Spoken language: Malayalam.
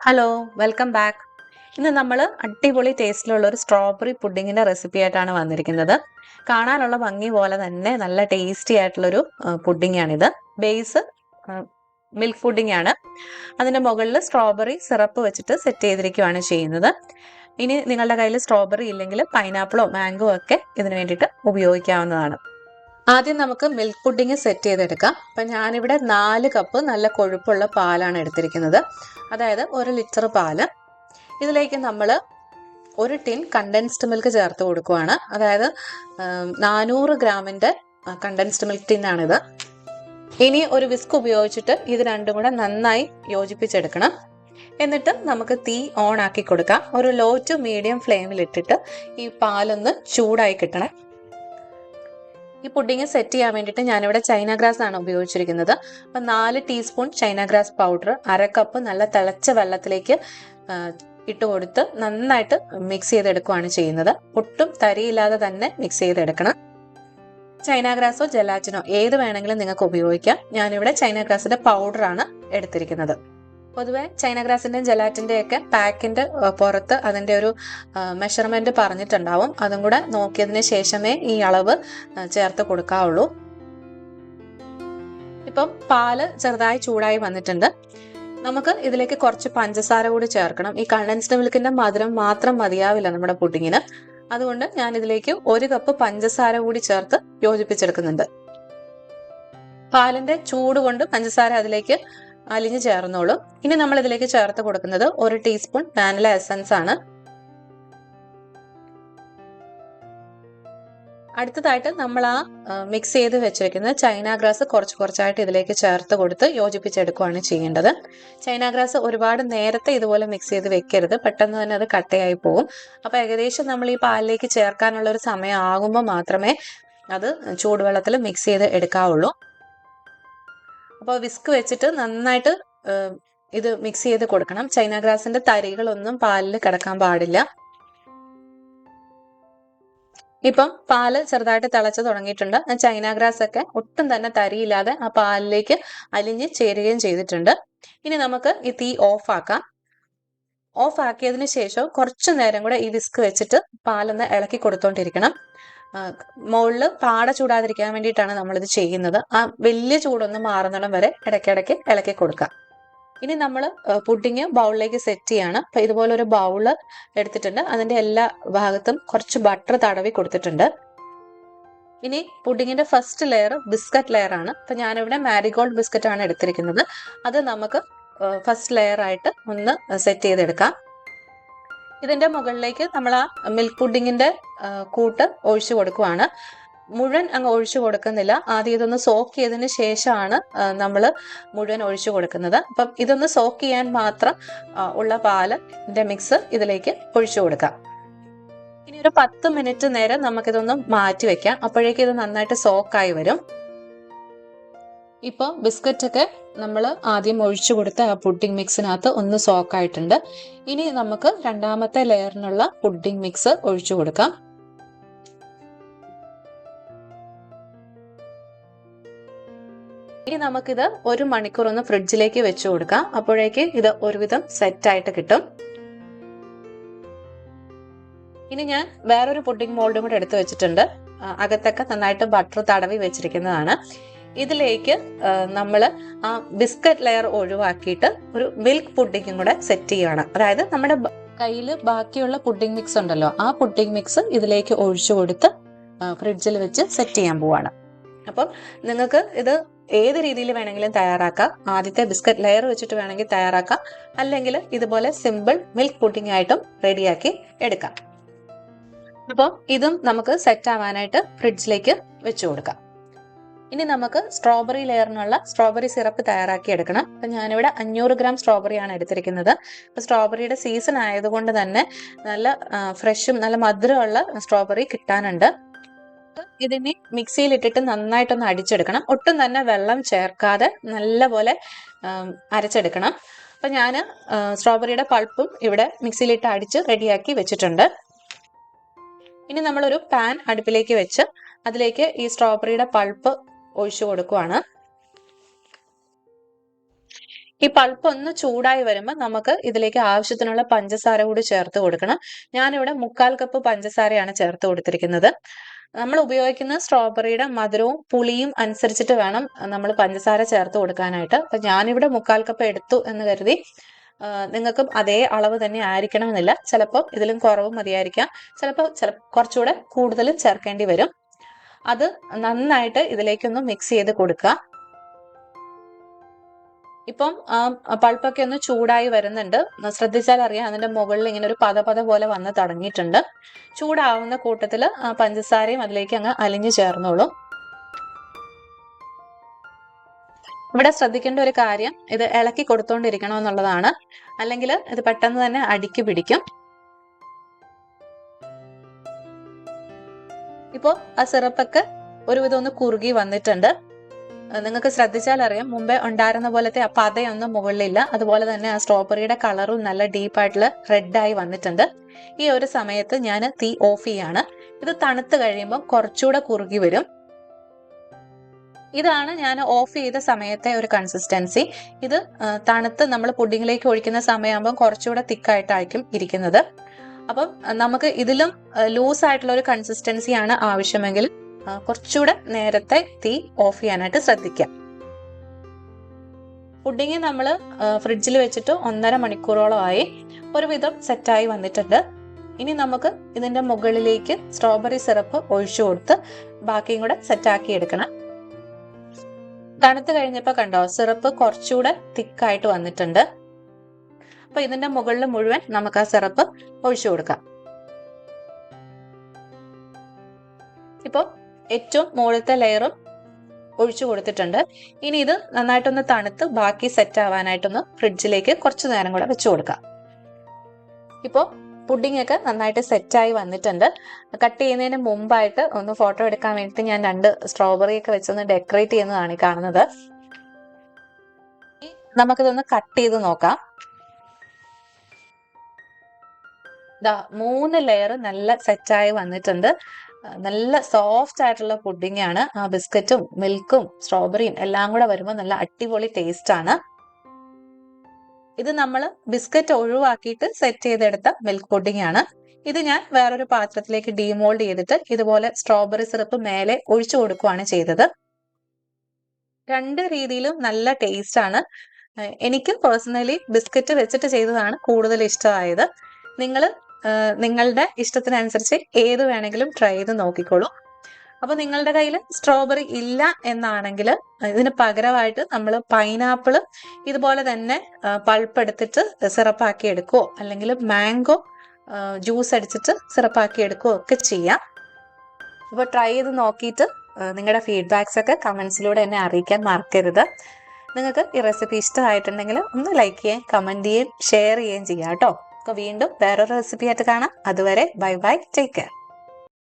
Hello, welcome back. ഇന്ന് നമ്മൾ അടിപൊളി ടേസ്റ്റിലുള്ള ഒരു സ്ട്രോബെറി പുഡിങ്ങിന്റെ റെസിപ്പി ആയിട്ടാണ് വന്നിരിക്കുന്നത്. കാണാനുള്ള ഭംഗി പോലെ തന്നെ നല്ല ടേസ്റ്റി ആയിട്ടുള്ളൊരു പുഡിംഗ് ആണിത്. ബേസ് മിൽക്ക് പുഡിംഗ് ആണ്. അതിന്റെ മുകളിൽ സ്ട്രോബെറി സിറപ്പ് വെച്ചിട്ട് സെറ്റ് ചെയ്തിരിക്കുകയാണ് ചെയ്യുന്നത്. ഇനി നിങ്ങളുടെ കയ്യിൽ സ്ട്രോബെറി ഇല്ലെങ്കിൽ പൈനാപ്പിളോ മാംഗോ ഒക്കെ ഇതിനു വേണ്ടിയിട്ട് ഉപയോഗിക്കാവുന്നതാണ്. ആദ്യം നമുക്ക് മിൽക്ക് പുഡിംഗ് സെറ്റ് ചെയ്തെടുക്കാം. അപ്പം ഞാനിവിടെ 4 കപ്പ് നല്ല കൊഴുപ്പുള്ള പാലാണ് എടുത്തിരിക്കുന്നത്. അതായത് 1 ലിറ്റർ പാല്. ഇതിലേക്ക് നമ്മൾ 1 ടിൻ കണ്ടൻസ്ഡ് മിൽക്ക് ചേർത്ത് കൊടുക്കുവാണ്. അതായത് 400 ഗ്രാമിൻ്റെ കണ്ടൻസ്ഡ് മിൽക്ക് ടിന്നാണിത്. ഇനി ഒരു വിസ്ക് ഉപയോഗിച്ചിട്ട് ഇത് രണ്ടും കൂടെ നന്നായി യോജിപ്പിച്ചെടുക്കണം. എന്നിട്ട് നമുക്ക് തീ ഓൺ ആക്കി കൊടുക്കാം. ഒരു ലോ ടു മീഡിയം ഫ്ലെയിമിലിട്ടിട്ട് ഈ പാലൊന്ന് ചൂടായി കിട്ടണം. ഈ പുഡിങ് സെറ്റ് ചെയ്യാൻ വേണ്ടിയിട്ട് ഞാനിവിടെ ചൈന ഗ്രാസ് ആണ് ഉപയോഗിച്ചിരിക്കുന്നത്. അപ്പം 4 teaspoon China grass powder 1/2 cup നല്ല തിളച്ച വെള്ളത്തിലേക്ക് ഇട്ട് കൊടുത്ത് നന്നായിട്ട് മിക്സ് ചെയ്തെടുക്കുകയാണ് ചെയ്യുന്നത്. ഒട്ടും തരിയില്ലാതെ തന്നെ മിക്സ് ചെയ്തെടുക്കണം. ചൈന ഗ്രാസോ ജലാറ്റിനോ ഏത് വേണമെങ്കിലും നിങ്ങൾക്ക് ഉപയോഗിക്കാം. ഞാനിവിടെ ചൈന ഗ്രാസിന്റെ പൗഡറാണ് എടുത്തിരിക്കുന്നത്. പൊതുവെ ചൈന ഗ്രാസിന്റെയും ജലാറ്റിന്റെ ഒക്കെ പാക്കിന്റെ പുറത്ത് അതിന്റെ ഒരു മെഷർമെന്റ് പറഞ്ഞിട്ടുണ്ടാവും. അതും കൂടെ നോക്കിയതിന് ശേഷമേ ഈ അളവ് ചേർത്ത് കൊടുക്കാവുള്ളൂ. ഇപ്പം പാല് ചെറുതായി ചൂടായി വന്നിട്ടുണ്ട്. നമുക്ക് ഇതിലേക്ക് കുറച്ച് പഞ്ചസാര കൂടി ചേർക്കണം. ഈ കണ്ടൻസ്ഡ് മിൽക്കിന്റെ മധുരം മാത്രം മതിയാവില്ല നമ്മുടെ പുഡിങ്ങിന്. അതുകൊണ്ട് ഞാൻ ഇതിലേക്ക് 1 കപ്പ് പഞ്ചസാര കൂടി ചേർത്ത് യോജിപ്പിച്ചെടുക്കുന്നുണ്ട്. പാലിന്റെ ചൂട് കൊണ്ട് പഞ്ചസാര അതിലേക്ക് അലിഞ്ഞു ചേർന്നോളും. ഇനി നമ്മൾ ഇതിലേക്ക് ചേർത്ത് കൊടുക്കുന്നത് 1 ടീസ്പൂൺ വാനില എസൻസ് ആണ്. അടുത്തതായിട്ട് നമ്മൾ മിക്സ് ചെയ്ത് വെച്ചിരിക്കുന്ന ചൈന ഗ്രാസ് കുറച്ചായിട്ട് ഇതിലേക്ക് ചേർത്ത് കൊടുത്ത് യോജിപ്പിച്ചെടുക്കുകയാണ് ചെയ്യേണ്ടത്. ചൈന ഗ്രാസ് ഒരുപാട് നേരത്തെ ഇതുപോലെ മിക്സ് ചെയ്ത് വെക്കരുത്, പെട്ടെന്ന് തന്നെ അത് കട്ടയായി പോകും. അപ്പൊ ഏകദേശം നമ്മൾ ഈ പാലിലേക്ക് ചേർക്കാനുള്ള ഒരു സമയം ആകുമ്പോൾ മാത്രമേ അത് ചൂടുവെള്ളത്തിൽ മിക്സ് ചെയ്ത് എടുക്കാവുള്ളൂ. അപ്പോൾ വിസ്ക് വെച്ചിട്ട് നന്നായിട്ട് ഇത് മിക്സ് ചെയ്ത് കൊടുക്കണം. ചൈന ഗ്രാസിന്റെ തരികളൊന്നും പാലിൽ കിടക്കാൻ പാടില്ല. ഇപ്പം പാല് ചെറുതായിട്ട് തിളച്ച് തുടങ്ങിയിട്ടുണ്ട്. ചൈന ഗ്രാസ് ഒക്കെ ഒട്ടും തന്നെ തരിയില്ലാതെ ആ പാലിലേക്ക് അലിഞ്ഞ് ചേരുകയും ചെയ്തിട്ടുണ്ട്. ഇനി നമുക്ക് ഈ തീ ഓഫ് ആക്കാം. ഓഫ് ആക്കിയതിന് ശേഷം കുറച്ചു നേരം കൂടെ ഈ വിസ്ക് വെച്ചിട്ട് പാലൊന്ന് ഇളക്കി കൊടുത്തോണ്ടിരിക്കണം. മുകളിൽ പാട ചൂടാതിരിക്കാൻ വേണ്ടിയിട്ടാണ് നമ്മളിത് ചെയ്യുന്നത്. ആ വലിയ ചൂടൊന്ന് മാറുന്നിടം വരെ ഇടയ്ക്കിടയ്ക്ക് ഇളക്കി കൊടുക്കാം. ഇനി നമ്മൾ പുഡിങ് ബൗളിലേക്ക് സെറ്റ് ചെയ്യാണ്. അപ്പൊ ഇതുപോലെ ഒരു ബൗള് എടുത്തിട്ടുണ്ട്. അതിന്റെ എല്ലാ ഭാഗത്തും കുറച്ച് ബട്ടർ തടവി കൊടുത്തിട്ടുണ്ട്. ഇനി പുഡിങ്ങിന്റെ ഫസ്റ്റ് ലെയർ ബിസ്ക്കറ്റ് ലെയർ ആണ്. അപ്പൊ ഞാനിവിടെ മാരിഗോൾഡ് ബിസ്ക്കറ്റ് ആണ് എടുത്തിരിക്കുന്നത്. അത് നമുക്ക് ഫസ്റ്റ് ലെയർ ആയിട്ട് ഒന്ന് സെറ്റ് ചെയ്തെടുക്കാം. ഇതിന്റെ മുകളിലേക്ക് നമ്മൾ ആ മിൽക്ക് പുഡിങ്ങിന്റെ കൂട്ട് ഒഴിച്ചു കൊടുക്കുവാണ്. മുഴുവൻ അങ്ങ് ഒഴിച്ചു കൊടുക്കുന്നില്ല. ആദ്യം ഇതൊന്ന് സോക്ക് ചെയ്തതിന് ശേഷമാണ് നമ്മൾ മുഴുവൻ ഒഴിച്ചു കൊടുക്കുന്നത്. അപ്പം ഇതൊന്ന് സോക്ക് ചെയ്യാൻ മാത്രം ഉള്ള പാലിന്റെ മിക്സ് ഇതിലേക്ക് ഒഴിച്ചു കൊടുക്കാം. ഇനി ഒരു 10 മിനിറ്റ് നേരം നമുക്കിതൊന്ന് മാറ്റി വെക്കാം. അപ്പോഴേക്കും ഇത് നന്നായിട്ട് സോക്കായി വരും. ഇപ്പോൾ ബിസ്ക്കറ്റ് ഒക്കെ നമ്മൾ ആദ്യം ഒഴിച്ചു കൊടുത്ത ആ പുഡിംഗ് മിക്സിനകത്ത് ഒന്ന് സോക്കായിട്ടുണ്ട്. ഇനി നമുക്ക് രണ്ടാമത്തെ ലെയറിനുള്ള പുഡിംഗ് മിക്സ് ഒഴിച്ചു കൊടുക്കാം. ഇനി നമുക്കിത് 1 മണിക്കൂർ ഒന്ന് ഫ്രിഡ്ജിലേക്ക് വെച്ചു കൊടുക്കാം. അപ്പോഴേക്ക് ഇത് ഒരുവിധം സെറ്റ് ആയിട്ട് കിട്ടും. ഇനി ഞാൻ വേറൊരു പുഡിംഗ് മോൾഡും കൂടെ എടുത്തു വെച്ചിട്ടുണ്ട്. അകത്തൊക്കെ നന്നായിട്ട് ബട്ടർ തടവി വെച്ചിരിക്കുന്നതാണ്. ഇതിലേക്ക് നമ്മൾ ആ ബിസ്ക്കറ്റ് ലെയർ ഒഴിവാക്കിയിട്ട് ഒരു മിൽക്ക് പുഡിങ്ങും കൂടെ സെറ്റ് ചെയ്യുകയാണ്. അതായത് നമ്മുടെ കയ്യിൽ ബാക്കിയുള്ള പുഡിംഗ് മിക്സ് ഉണ്ടല്ലോ, ആ പുഡിംഗ് മിക്സ് ഇതിലേക്ക് ഒഴിച്ചു കൊടുത്ത് ഫ്രിഡ്ജിൽ വെച്ച് സെറ്റ് ചെയ്യാൻ പോവാണ്. അപ്പം നിങ്ങൾക്ക് ഇത് ഏത് രീതിയിൽ വേണമെങ്കിലും തയ്യാറാക്കാം. ആദ്യത്തെ ബിസ്ക്കറ്റ് ലെയർ വെച്ചിട്ട് വേണമെങ്കിൽ തയ്യാറാക്കാം, അല്ലെങ്കിൽ ഇതുപോലെ സിമ്പിൾ മിൽക്ക് പുഡിംഗ് ആയിട്ടും റെഡിയാക്കി എടുക്കാം. അപ്പം ഇതും നമുക്ക് സെറ്റ് ആവാനായിട്ട് ഫ്രിഡ്ജിലേക്ക് വെച്ചു കൊടുക്കാം. ഇനി നമുക്ക് സ്ട്രോബെറി ലെയറിനുള്ള സ്ട്രോബെറി സിറപ്പ് തയ്യാറാക്കി എടുക്കണം. അപ്പം ഞാനിവിടെ 500 ഗ്രാം സ്ട്രോബെറി ആണ് എടുത്തിരിക്കുന്നത്. അപ്പം സ്ട്രോബെറിയുടെ സീസൺ ആയതുകൊണ്ട് തന്നെ നല്ല ഫ്രഷും നല്ല മധുരമുള്ള സ്ട്രോബെറി കിട്ടാനുണ്ട്. ഇതിനെ മിക്സിയിൽ ഇട്ടിട്ട് നന്നായിട്ടൊന്ന് അടിച്ചെടുക്കണം. ഒട്ടും തന്നെ വെള്ളം ചേർക്കാതെ നല്ലപോലെ അരച്ചെടുക്കണം. അപ്പം ഞാൻ സ്ട്രോബെറിയുടെ പൾപ്പും ഇവിടെ മിക്സിയിലിട്ട് അടിച്ച് റെഡിയാക്കി വെച്ചിട്ടുണ്ട്. ഇനി നമ്മളൊരു പാൻ അടുപ്പിലേക്ക് വെച്ച് അതിലേക്ക് ഈ സ്ട്രോബെറിയുടെ പൾപ്പ് ഒഴിച്ചു കൊടുക്കുവാണ്. ഈ പൾപ്പ് ഒന്ന് ചൂടായി വരുമ്പോൾ നമുക്ക് ഇതിലേക്ക് ആവശ്യത്തിനുള്ള പഞ്ചസാര കൂടി ചേർത്ത് കൊടുക്കണം. ഞാനിവിടെ 1/4 കപ്പ് പഞ്ചസാരയാണ് ചേർത്ത് കൊടുത്തിരിക്കുന്നത്. നമ്മൾ ഉപയോഗിക്കുന്ന സ്ട്രോബെറിയുടെ മധുരവും പുളിയും അനുസരിച്ചിട്ട് വേണം നമ്മൾ പഞ്ചസാര ചേർത്ത് കൊടുക്കാനായിട്ട്. അപ്പൊ ഞാനിവിടെ 1/4 കപ്പ് എടുത്തു എന്ന് കരുതി നിങ്ങൾക്കും അതേ അളവ് തന്നെ ആയിരിക്കണമെന്നില്ല. ചിലപ്പോൾ ഇതിലും കുറവ് മതിയായിരിക്കാം, ചിലപ്പോൾ കുറച്ചുകൂടെ കൂടുതലും ചേർക്കേണ്ടി വരും. അത് നന്നായിട്ട് ഇതിലേക്കൊന്ന് മിക്സ് ചെയ്ത് കൊടുക്കുക. ഇപ്പം പൾപ്പൊക്കെ ഒന്ന് ചൂടായി വരുന്നുണ്ട്. ശ്രദ്ധിച്ചാൽ അറിയാം അതിന്റെ മുകളിൽ ഇങ്ങനെ ഒരു പത പോലെ വന്ന് തുടങ്ങിയിട്ടുണ്ട്. ചൂടാവുന്ന കൂട്ടത്തിൽ പഞ്ചസാരയും അതിലേക്ക് അങ്ങ് അലിഞ്ഞു ചേർന്നോളൂ. ഇവിടെ ശ്രദ്ധിക്കേണ്ട ഒരു കാര്യം, ഇത് ഇളക്കി കൊടുത്തോണ്ടിരിക്കണം എന്നുള്ളതാണ്. അല്ലെങ്കിൽ ഇത് പെട്ടെന്ന് തന്നെ അടിക്ക് പിടിക്കും. ഇപ്പോ ആ സിറപ്പൊക്കെ ഒരുവിധം ഒന്ന് കുറുകി വന്നിട്ടുണ്ട്. നിങ്ങൾക്ക് ശ്രദ്ധിച്ചാൽ അറിയാം മുമ്പേ ഉണ്ടായിരുന്ന പോലത്തെ ആ പതയൊന്നും മുകളിലില്ല. അതുപോലെ തന്നെ ആ സ്ട്രോബെറിയുടെ കളറും നല്ല ഡീപ്പായിട്ടുള്ള റെഡായി വന്നിട്ടുണ്ട്. ഈ ഒരു സമയത്ത് ഞാൻ തീ ഓഫ് ചെയ്യാണ്. ഇത് തണുത്ത് കഴിയുമ്പോൾ കുറച്ചുകൂടെ കുറുകി വരും. ഇതാണ് ഞാൻ ഓഫ് ചെയ്ത സമയത്തെ ഒരു കൺസിസ്റ്റൻസി. ഇത് തണുത്ത് നമ്മൾ പുഡിങ്ങിലേക്ക് ഒഴിക്കുന്ന സമയമാകുമ്പോൾ കുറച്ചുകൂടെ തിക്കായിട്ടായിരിക്കും ഇരിക്കുന്നത്. അപ്പം നമുക്ക് ഇതിലും ലൂസ് ആയിട്ടുള്ള ഒരു കൺസിസ്റ്റൻസിയാണ് ആവശ്യമെങ്കിൽ കുറച്ചുകൂടെ നേരത്തെ തീ ഓഫ് ചെയ്യാനായിട്ട് ശ്രദ്ധിക്കാം. പുഡിങ് നമ്മൾ ഫ്രിഡ്ജിൽ വെച്ചിട്ട് 1.5 മണിക്കൂറോളമായി ഒരുവിധം സെറ്റായി വന്നിട്ടുണ്ട്. ഇനി നമുക്ക് ഇതിന്റെ മുകളിലേക്ക് സ്ട്രോബെറി സിറപ്പ് ഒഴിച്ചു കൊടുത്ത് ബാക്കിയും കൂടെ സെറ്റാക്കി എടുക്കണം. തണുത്ത് കഴിഞ്ഞപ്പോൾ കണ്ടോ സിറപ്പ് കുറച്ചുകൂടെ തിക്കായിട്ട് വന്നിട്ടുണ്ട്. അപ്പൊ ഇതിന്റെ മുകളിൽ മുഴുവൻ നമുക്ക് ആ സിറപ്പ് ഒഴിച്ചു കൊടുക്കാം. ഇപ്പൊ ഏറ്റവും മുകളിലത്തെ ലെയറും ഒഴിച്ചു കൊടുത്തിട്ടുണ്ട്. ഇനി ഇത് നന്നായിട്ടൊന്ന് തണുത്ത് ബാക്കി സെറ്റ് ആവാനായിട്ടൊന്ന് ഫ്രിഡ്ജിലേക്ക് കുറച്ചു നേരം കൂടെ വെച്ചു കൊടുക്കാം. ഇപ്പോൾ പുഡിംഗ് ഒക്കെ നന്നായിട്ട് സെറ്റായി വന്നിട്ടുണ്ട്. കട്ട് ചെയ്യുന്നതിന് മുമ്പായിട്ട് ഒന്ന് ഫോട്ടോ എടുക്കാൻ വേണ്ടിയിട്ട് ഞാൻ 2 സ്ട്രോബെറി ഒക്കെ വെച്ചൊന്ന് ഡെക്കറേറ്റ് ചെയ്യുന്നതാണ് ഈ കാണുന്നത്. നമുക്കിതൊന്ന് കട്ട് ചെയ്ത് നോക്കാം. 3 ലെയർ നല്ല സെറ്റായി വന്നിട്ടുണ്ട്. നല്ല സോഫ്റ്റ് ആയിട്ടുള്ള പുഡിംഗ് ആണ്. ആ ബിസ്ക്കറ്റും മിൽക്കും സ്ട്രോബെറിയും എല്ലാം കൂടെ വരുമ്പോൾ നല്ല അടിപൊളി ടേസ്റ്റ് ആണ്. ഇത് നമ്മൾ ബിസ്ക്കറ്റ് ഒഴിവാക്കിയിട്ട് സെറ്റ് ചെയ്തെടുത്ത മിൽക്ക് പുഡിംഗ് ആണ്. ഇത് ഞാൻ വേറൊരു പാത്രത്തിലേക്ക് ഡീമോൾഡ് ചെയ്തിട്ട് ഇതുപോലെ സ്ട്രോബെറി സിറപ്പ് മേലെ ഒഴിച്ചു കൊടുക്കുകയാണ് ചെയ്തത്. 2 രീതിയിലും നല്ല ടേസ്റ്റ് ആണ്. എനിക്ക് പേഴ്സണലി ബിസ്ക്കറ്റ് വെച്ചിട്ട് ചെയ്തതാണ് കൂടുതൽ ഇഷ്ടമായത്. നിങ്ങൾ നിങ്ങളുടെ ഇഷ്ടത്തിനനുസരിച്ച് ഏത് വേണമെങ്കിലും ട്രൈ ചെയ്ത് നോക്കിക്കോളൂ. അപ്പൊ നിങ്ങളുടെ കയ്യിൽ സ്ട്രോബെറി ഇല്ല എന്നാണെങ്കിൽ ഇതിന് പകരമായിട്ട് നമ്മൾ പൈനാപ്പിൾ ഇതുപോലെ തന്നെ പൾപ്പ് എടുത്തിട്ട് സിറപ്പാക്കി എടുക്കുകയോ അല്ലെങ്കിൽ മാംഗോ ജ്യൂസ് അടിച്ചിട്ട് സിറപ്പാക്കി എടുക്കുകയോ ഒക്കെ ചെയ്യാം. അപ്പോൾ ട്രൈ ചെയ്ത് നോക്കിയിട്ട് നിങ്ങളുടെ ഫീഡ്ബാക്സ് ഒക്കെ കമൻസിലൂടെ എന്നെ അറിയിക്കാൻ മറക്കരുത്. നിങ്ങൾക്ക് ഈ റെസിപ്പി ഇഷ്ടമായിട്ടുണ്ടെങ്കിൽ ഒന്ന് ലൈക്ക് ചെയ്യുകയും കമൻറ്റ് ചെയ്യുകയും ഷെയർ ചെയ്യുകയും ചെയ്യാം കേട്ടോ. അപ്പോൾ വീണ്ടും വേറൊരു റെസിപ്പി ആയിട്ട് കാണാം. അതുവരെ ബൈ ബൈ, ടേക്ക് കെയർ.